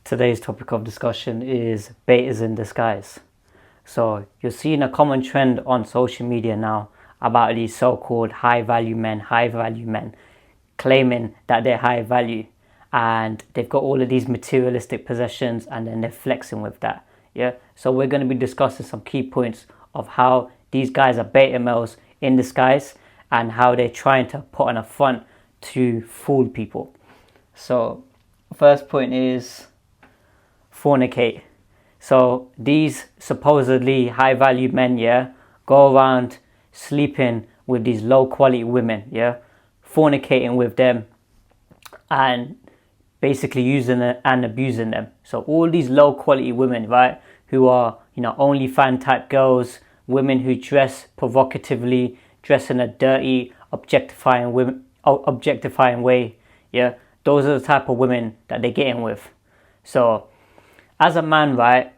Today's topic of discussion is betas in disguise. So you're seeing a common trend on social media now about these so-called high value men claiming that they're high value and they've got all of these materialistic possessions and then they're flexing with that. Yeah. So we're going to be discussing some key points of how these guys are beta males in disguise and how they're trying to put on a front to fool people. So first point is fornicate. So these supposedly high value men, go around sleeping with these low quality women, fornicating with them and basically using it and abusing them. So all these low quality women, right, who are, OnlyFans type girls, women who dress provocatively, dress in a dirty, objectifying way, those are the type of women that they're getting with. So as a man, right,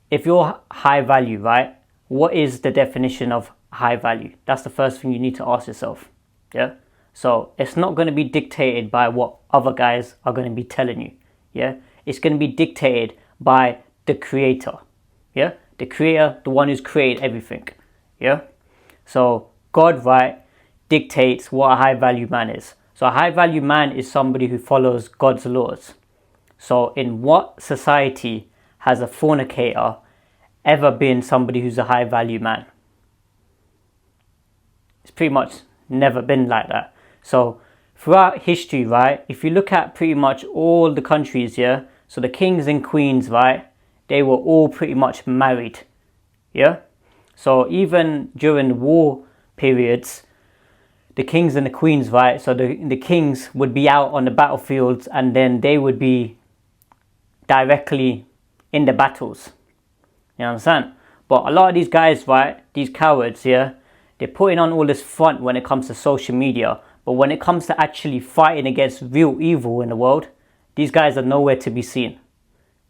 if you're high value, right, what is the definition of high value? That's the first thing you need to ask yourself. So it's not going to be dictated by what other guys are going to be telling you. It's going to be dictated by the creator. The creator, the one who's created everything. So God, right, dictates what a high value man is. So a high value man is somebody who follows God's laws. So in what society has a fornicator ever been somebody who's a high value man? It's pretty much never been like that. So throughout history, right, if you look at pretty much all the countries, so the kings and queens, right, they were all pretty much married. So even during the war periods, the kings and the queens, right, so the kings would be out on the battlefields and then they would be directly in the battles. You understand? But a lot of these guys, right, these cowards, they're putting on all this front when it comes to social media. But when it comes to actually fighting against real evil in the world, these guys are nowhere to be seen.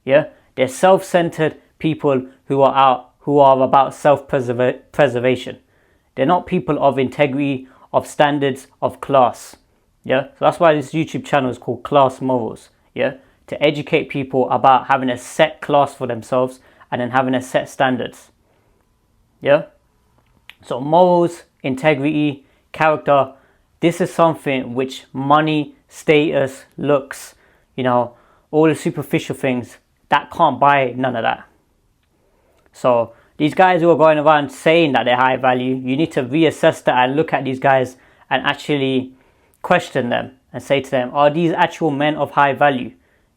They're self-centered people who are about self-preservation. They're not people of integrity, of standards, of class. So that's why this YouTube channel is called Class Morals. To educate people about having a set class for themselves and then having a set standards. So morals, integrity, character, this is something which money, status, looks, all the superficial things, that can't buy none of that. So these guys who are going around saying that they're high value, you need to reassess that and look at these guys and actually question them and say to them, are these actual men of high value?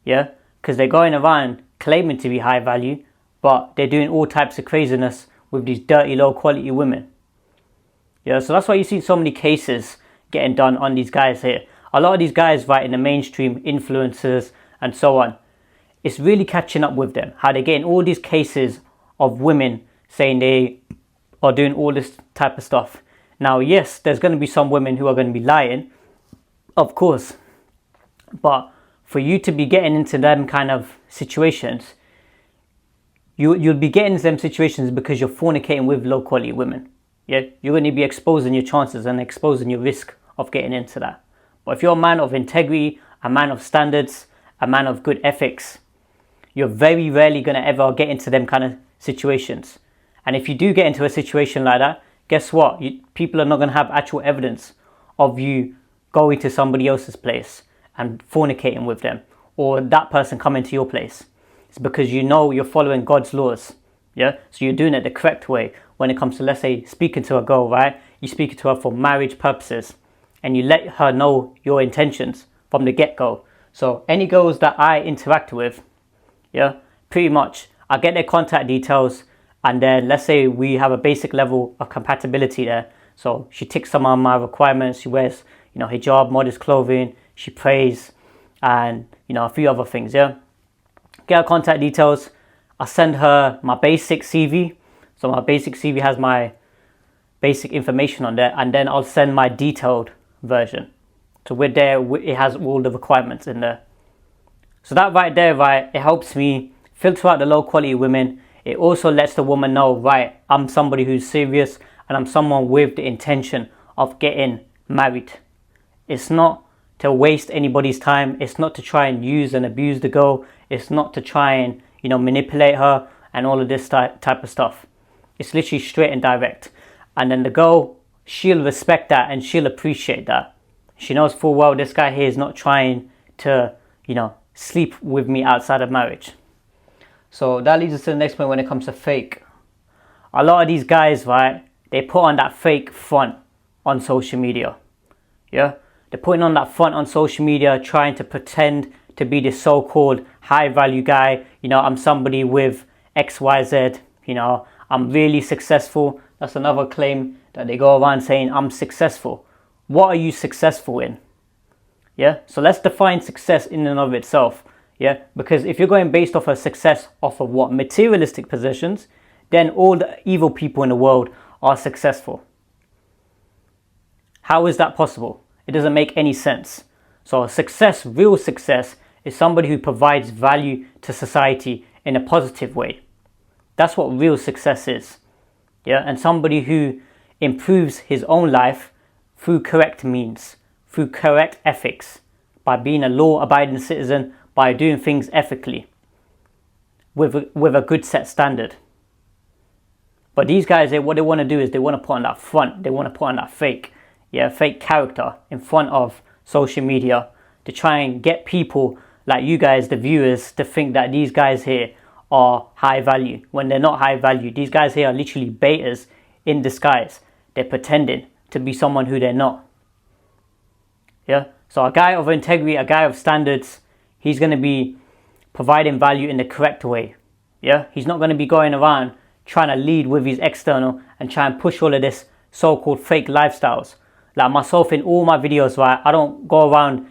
Because they're going around claiming to be high value, but they're doing all types of craziness with these dirty, low quality women. So that's why you see so many cases getting done on these guys here. A lot of these guys, right, in the mainstream, influencers and so on, it's really catching up with them. How they're getting all these cases of women saying they are doing all this type of stuff. Now, yes, there's going to be some women who are going to be lying, of course, but for you to be getting into them kind of situations, you'll be getting into them situations because you're fornicating with low quality women. You're going to be exposing your chances and exposing your risk of getting into that. But if you're a man of integrity, a man of standards, a man of good ethics, you're very rarely going to ever get into them kind of situations. And if you do get into a situation like that, guess what? People are not going to have actual evidence of you going to somebody else's place and fornicating with them, or that person coming to your place. It's because you're following God's laws. So you're doing it the correct way when it comes to, let's say, speaking to a girl, right? You speak to her for marriage purposes and you let her know your intentions from the get-go. So any girls that I interact with, pretty much I get their contact details and then let's say we have a basic level of compatibility there. So she ticks some of my requirements. She wears, hijab, modest clothing. She prays and, a few other things, Get her contact details. I send her my basic CV. So my basic CV has my basic information on there. And then I'll send my detailed version. So with there, it has all the requirements in there. So that right there, right, it helps me filter out the low quality women. It also lets the woman know, right, I'm somebody who's serious and I'm someone with the intention of getting married. It's not to waste anybody's time. It's not to try and use and abuse the girl. It's not to try and, manipulate her and all of this type of stuff. It's literally straight and direct. And then the girl, she'll respect that and she'll appreciate that. She knows full well this guy here is not trying to, sleep with me outside of marriage. So that leads us to the next point when it comes to fake. A lot of these guys, right, they put on that fake front on social media. Yeah? They're putting on that front on social media, trying to pretend to be this so-called high-value guy. I'm somebody with XYZ. I'm really successful. That's another claim that they go around saying, I'm successful. What are you successful in? Yeah, so let's define success in and of itself. Yeah, because if you're going based off of success off of what? Materialistic possessions, then all the evil people in the world are successful. How is that possible? It doesn't make any sense. So success, real success, is somebody who provides value to society in a positive way. That's what real success is. Yeah, and somebody who improves his own life through correct means, through correct ethics, by being a law-abiding citizen, by doing things ethically, with a good set standard. But these guys, what they want to do is they want to put on that front, they want to put on that fake character in front of social media to try and get people like you guys, the viewers, to think that these guys here are high value when they're not high value. These guys here are literally betas in disguise. They're pretending to be someone who they're not. Yeah. So a guy of integrity, a guy of standards, he's going to be providing value in the correct way. Yeah. He's not going to be going around trying to lead with his external and try and push all of this so-called fake lifestyles. Like myself in all my videos, right, I don't go around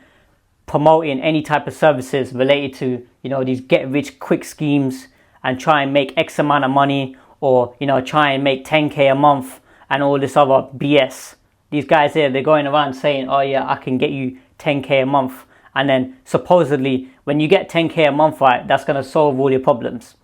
promoting any type of services related to, these get rich quick schemes and try and make X amount of money, or, try and make 10k a month and all this other BS. These guys here, they're going around saying, oh yeah, I can get you 10k a month. And then supposedly when you get 10k a month, right, that's going to solve all your problems.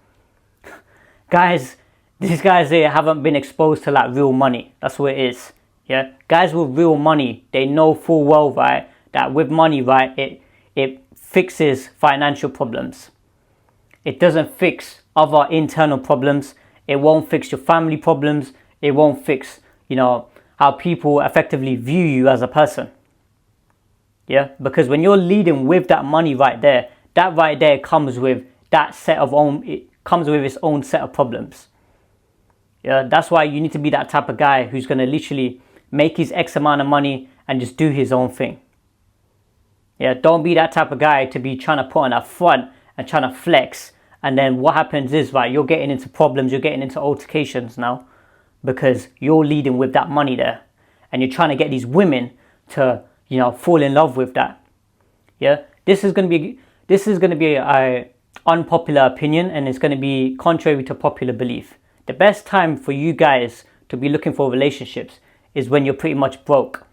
Guys, these guys here haven't been exposed to like real money. That's what it is. Yeah, guys with real money, they know full well, right, that with money, right, it fixes financial problems. It doesn't fix other internal problems. It won't fix your family problems. It won't fix, how people effectively view you as a person. Yeah, because when you're leading with that money right there, that right there comes with it comes with its own set of problems. Yeah, that's why you need to be that type of guy who's going to literally make his X amount of money and just do his own thing. Yeah, don't be that type of guy to be trying to put on a front and trying to flex. And then what happens is, right, you're getting into problems, you're getting into altercations now because you're leading with that money there. And you're trying to get these women to, fall in love with that. Yeah, this is going to be a unpopular opinion, and it's going to be contrary to popular belief. The best time for you guys to be looking for relationships is when you're pretty much broke.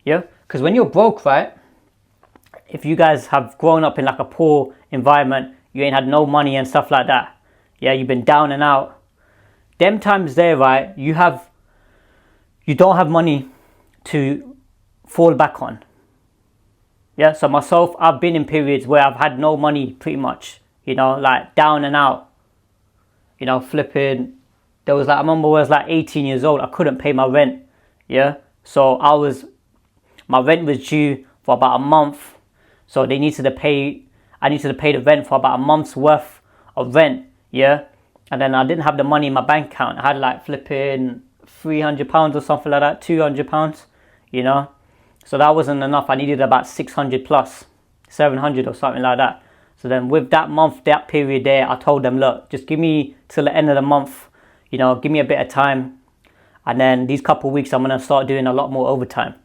Yeah, because when you're broke, right, if you guys have grown up in like a poor environment, you ain't had no money and stuff like that. Yeah, you've been down and out. Them times there, right, you don't have money to fall back on. Yeah, so myself, I've been in periods where I've had no money pretty much, like down and out. Flipping. I remember when I was like 18 years old, I couldn't pay my rent. Yeah, so my rent was due for about a month. So I needed to pay the rent for about a month's worth of rent. Yeah, and then I didn't have the money in my bank account. I had like flipping £300 or something like that, £200, So that wasn't enough. I needed about 600 plus, 700 or something like that. So then with that period there, I told them, look, just give me till the end of the month, give me a bit of time. And then these couple of weeks, I'm going to start doing a lot more overtime.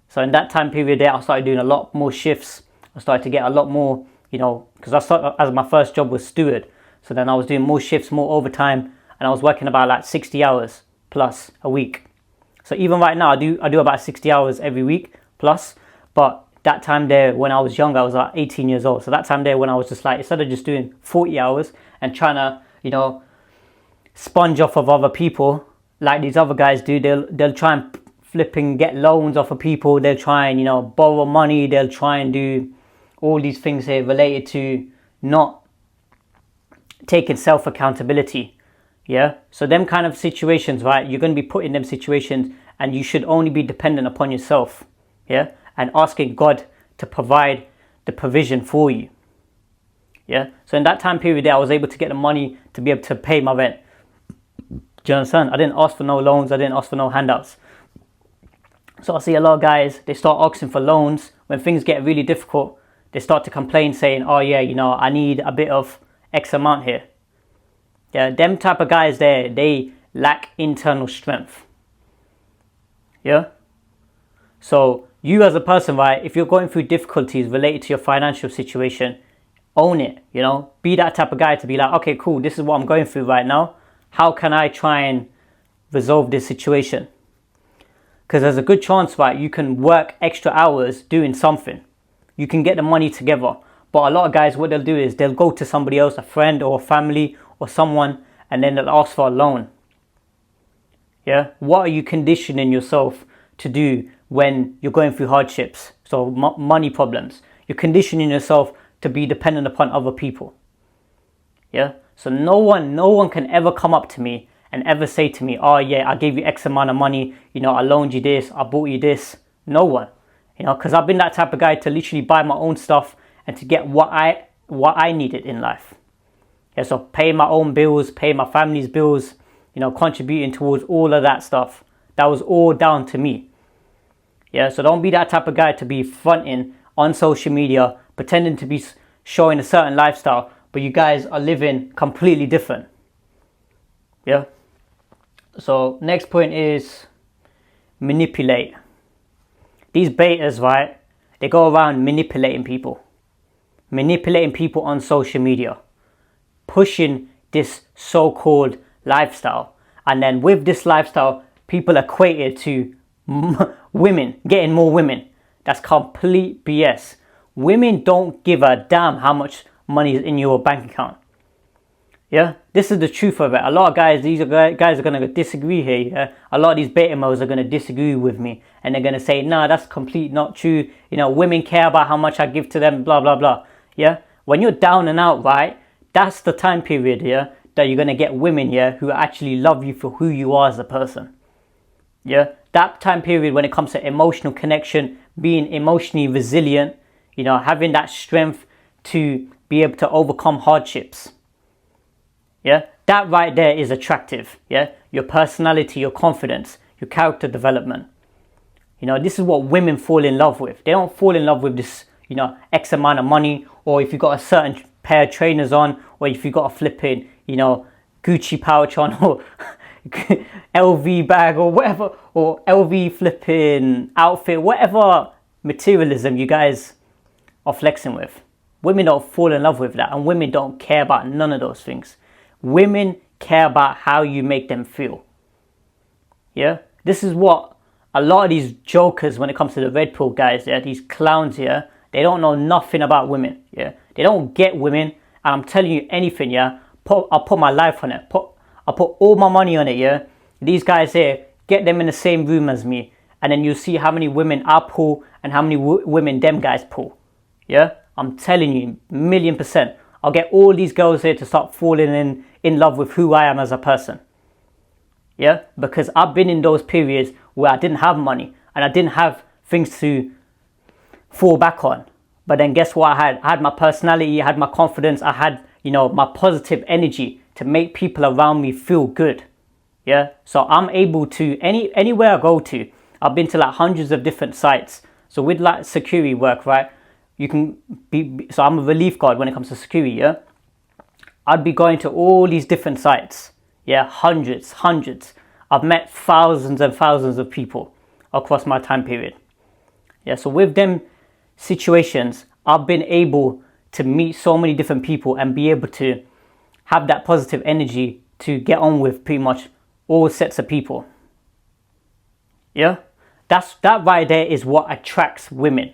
So in that time period there, I started doing a lot more shifts. I started to get a lot more, because I started as my first job was steward. So then I was doing more shifts, more overtime, and I was working about like 60 hours plus a week. So even right now, I do about 60 hours every week plus, but that time there when I was younger, I was like 18 years old. So that time there when I was just like, instead of just doing 40 hours and trying to, sponge off of other people like these other guys do, they'll try and flipping get loans off of people. They'll try and, borrow money. They'll try and do all these things here related to not taking self-accountability. Yeah. So them kind of situations, right? You're going to be put in them situations, and you should only be dependent upon yourself. Yeah. And asking God to provide the provision for you. Yeah. So in that time period there, I was able to get the money to be able to pay my rent. Do you understand? I didn't ask for no loans. I didn't ask for no handouts. So I see a lot of guys, they start asking for loans. When things get really difficult, they start to complain saying, oh yeah, I need a bit of X amount here. Yeah, them type of guys there, they lack internal strength. Yeah. So you as a person, right, if you're going through difficulties related to your financial situation, own it, be that type of guy to be like, okay, cool, this is what I'm going through right now. How can I try and resolve this situation? Because there's a good chance, right, you can work extra hours doing something. You can get the money together. But a lot of guys, what they'll do is they'll go to somebody else, a friend or a family or someone, and then they'll ask for a loan. Yeah? What are you conditioning yourself to do when you're going through hardships? So money problems. You're conditioning yourself to be dependent upon other people. Yeah? So no one can ever come up to me and ever say to me, oh yeah, I gave you X amount of money, I loaned you this, I bought you this. No one. Because I've been that type of guy to literally buy my own stuff and to get what I needed in life. Yeah, so paying my own bills, paying my family's bills, contributing towards all of that stuff. That was all down to me. Yeah, so don't be that type of guy to be fronting on social media, pretending to be showing a certain lifestyle, but you guys are living completely different. Yeah. So next point is manipulate. These betas, right, they go around manipulating people on social media, pushing this so-called lifestyle. And then with this lifestyle, people equate it to women, getting more women. That's complete BS. Women don't give a damn how much money is in your bank account. Yeah, this is the truth of it. A lot of guys, guys are going to disagree here. Yeah, a lot of these beta males are going to disagree with me, and they're going to say, nah, that's complete not true. Women care about how much I give to them, blah, blah, blah. Yeah, when you're down and out, right, that's the time period, yeah, that you're going to get women, yeah, who actually love you for who you are as a person. Yeah, that time period when it comes to emotional connection, being emotionally resilient, having that strength to be able to overcome hardships. Yeah, that right there is attractive. Yeah, your personality, your confidence, your character development. This is what women fall in love with. They don't fall in love with this, X amount of money, or if you got a certain pair of trainers on, or if you got a flipping, Gucci pouch on, or LV bag, or whatever, or LV flipping outfit, whatever materialism you guys are flexing with. Women don't fall in love with that, and women don't care about none of those things. Women care about how you make them feel. Yeah, this is what a lot of these jokers, when it comes to the red pill guys, yeah, these clowns here, they don't know nothing about women. Yeah, they don't get women, and I'm telling you anything. Yeah, I'll put my life on it. I'll put all my money on it. Yeah, these guys here, get them in the same room as me, and then you'll see how many women I pull and how many women them guys pull. Yeah, I'm telling you, 1,000,000%. I'll get all these girls here to start falling in love with who I am as a person. Yeah, because I've been in those periods where I didn't have money and I didn't have things to fall back on. But then guess what I had? I had my personality, I had my confidence, I had, my positive energy to make people around me feel good. Yeah, so I'm able to, anywhere I go to, I've been to like hundreds of different sites. So with like security work, right? You can be, so I'm a relief guard when it comes to security, yeah? I'd be going to all these different sites, yeah, hundreds. I've met thousands and thousands of people across my time period. Yeah, so with them situations, I've been able to meet so many different people and be able to have that positive energy to get on with pretty much all sets of people. Yeah, that right there is what attracts women.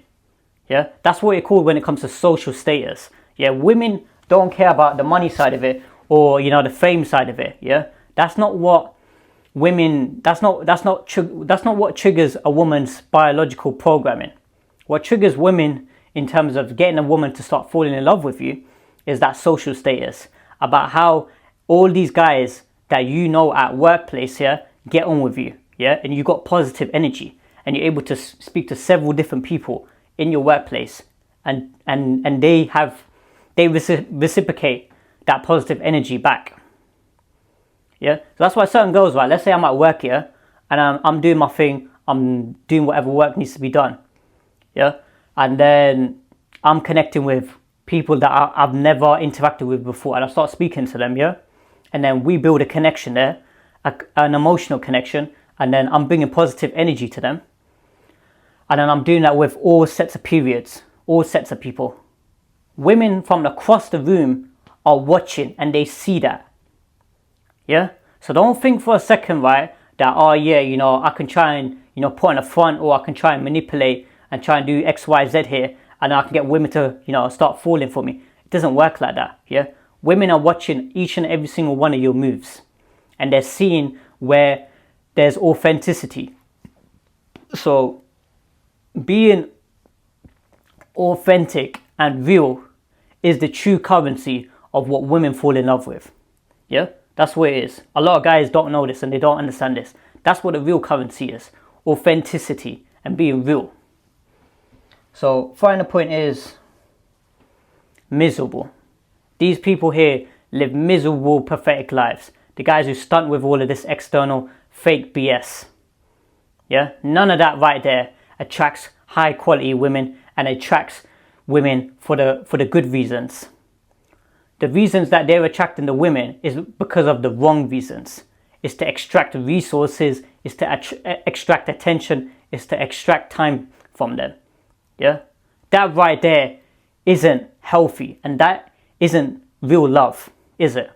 Yeah, that's what it's called when it comes to social status. Yeah, women don't care about the money side of it or, the fame side of it. Yeah, that's not what women, that's not what triggers a woman's biological programming. What triggers women in terms of getting a woman to start falling in love with you is that social status, about how all these guys that you know at workplace here get on with you, yeah, and you got positive energy, and you're able to speak to several different people in your workplace, and they reciprocate that positive energy back. Yeah, so that's why certain girls, right, let's say I'm at work here, and I'm doing my thing, I'm doing whatever work needs to be done, yeah, and then I'm connecting with people that I've never interacted with before, and I start speaking to them, yeah, and then we build a connection there, an emotional connection, and then I'm bringing positive energy to them, and then I'm doing that with all sets of periods, all sets of people. Women from across the room are watching, and they see that. Yeah, so don't think for a second, right, that, oh yeah, you know, I can try and, you know, put on a front, or I can try and manipulate and try and do X, Y, Z here, and I can get women to, you know, start falling for me. It doesn't work like that. Yeah, women are watching each and every single one of your moves, and they're seeing where there's authenticity. So being authentic and real is the true currency of what women fall in love with. Yeah, that's what it is. A lot of guys don't know this and they don't understand this. That's what the real currency is. Authenticity and being real. So final point is miserable. These people here live miserable, pathetic lives. The guys who stunt with all of this external fake BS. Yeah, none of that right there attracts high quality women, and attracts women for the good reasons. The reasons that they're attracting the women is because of the wrong reasons. It's to extract resources, it's to extract attention, it's to extract time from them. Yeah, that right there isn't healthy, and that isn't real love, is it?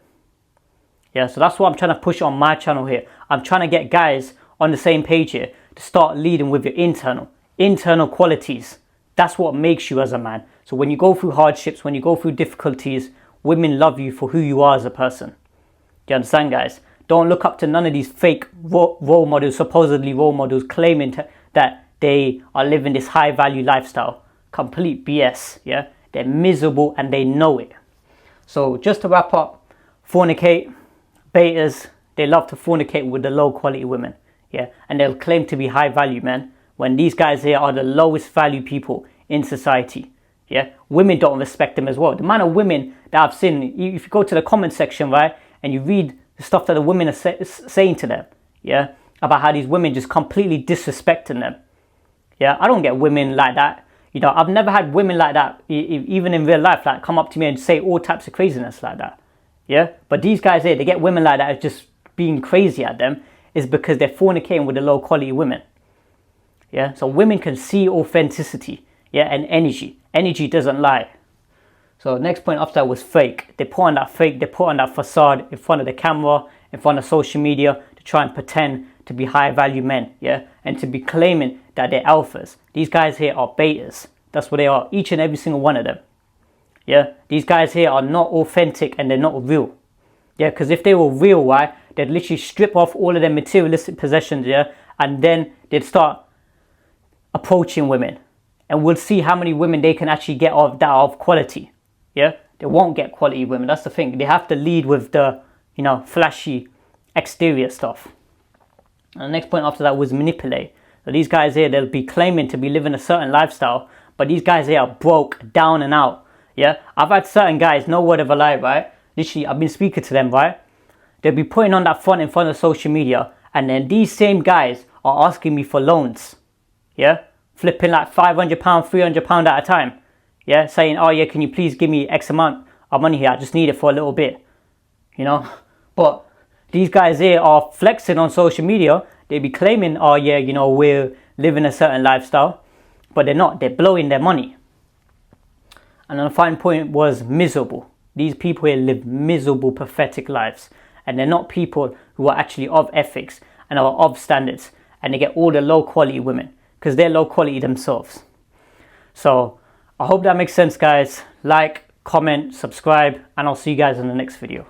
Yeah, so that's what I'm trying to push on my channel here. I'm trying to get guys on the same page here to start leading with your internal qualities. That's what makes you as a man. So when you go through hardships, when you go through difficulties, women love you for who you are as a person. Do you understand, guys? Don't look up to none of these fake role models, supposedly role models, claiming that they are living this high value lifestyle. Complete BS, yeah? They're miserable and they know it. So just to wrap up, fornicate, betas, they love to fornicate with the low quality women, yeah? And they'll claim to be high value men, when these guys here are the lowest value people in society. Yeah, women don't respect them as well. The amount of women that I've seen, if you go to the comment section, right, and you read the stuff that the women are saying to them, yeah, about how these women just completely disrespecting them. Yeah, I don't get women like that. You know, I've never had women like that, even in real life, like come up to me and say all types of craziness like that. Yeah, but these guys here, they get women like that as just being crazy at them, is because they're fornicating with the low quality women. Yeah, so women can see authenticity, yeah, and energy. Energy doesn't lie. So next point after that was fake. They put on that fake, they put on that facade in front of the camera, in front of social media, to try and pretend to be high value men, yeah, and to be claiming that they're alphas. These guys here are betas. That's what they are, each and every single one of them. Yeah, these guys here are not authentic and they're not real. Yeah, because if they were real, right, they'd literally strip off all of their materialistic possessions, yeah, and then they'd start approaching women, and we'll see how many women they can actually get of quality. Yeah, they won't get quality women. That's the thing. They have to lead with the, you know, flashy exterior stuff. And the next point after that was manipulate. So these guys here, they'll be claiming to be living a certain lifestyle, but these guys here are broke, down and out. Yeah, I've had certain guys, no word of a lie, right? Literally, I've been speaking to them, right? They'll be putting on that front in front of social media, and then these same guys are asking me for loans. Yeah, flipping like £500, £300 at a time. Yeah, saying, oh yeah, can you please give me X amount of money here? I just need it for a little bit. You know, but these guys here are flexing on social media. They be claiming, oh yeah, you know, we're living a certain lifestyle, but they're not. They're blowing their money. And then the final point was miserable. These people here live miserable, pathetic lives, and they're not people who are actually of ethics and are of standards, and they get all the low quality women, because they're low quality themselves. So I hope that makes sense, guys. Like, comment, subscribe, and I'll see you guys in the next video.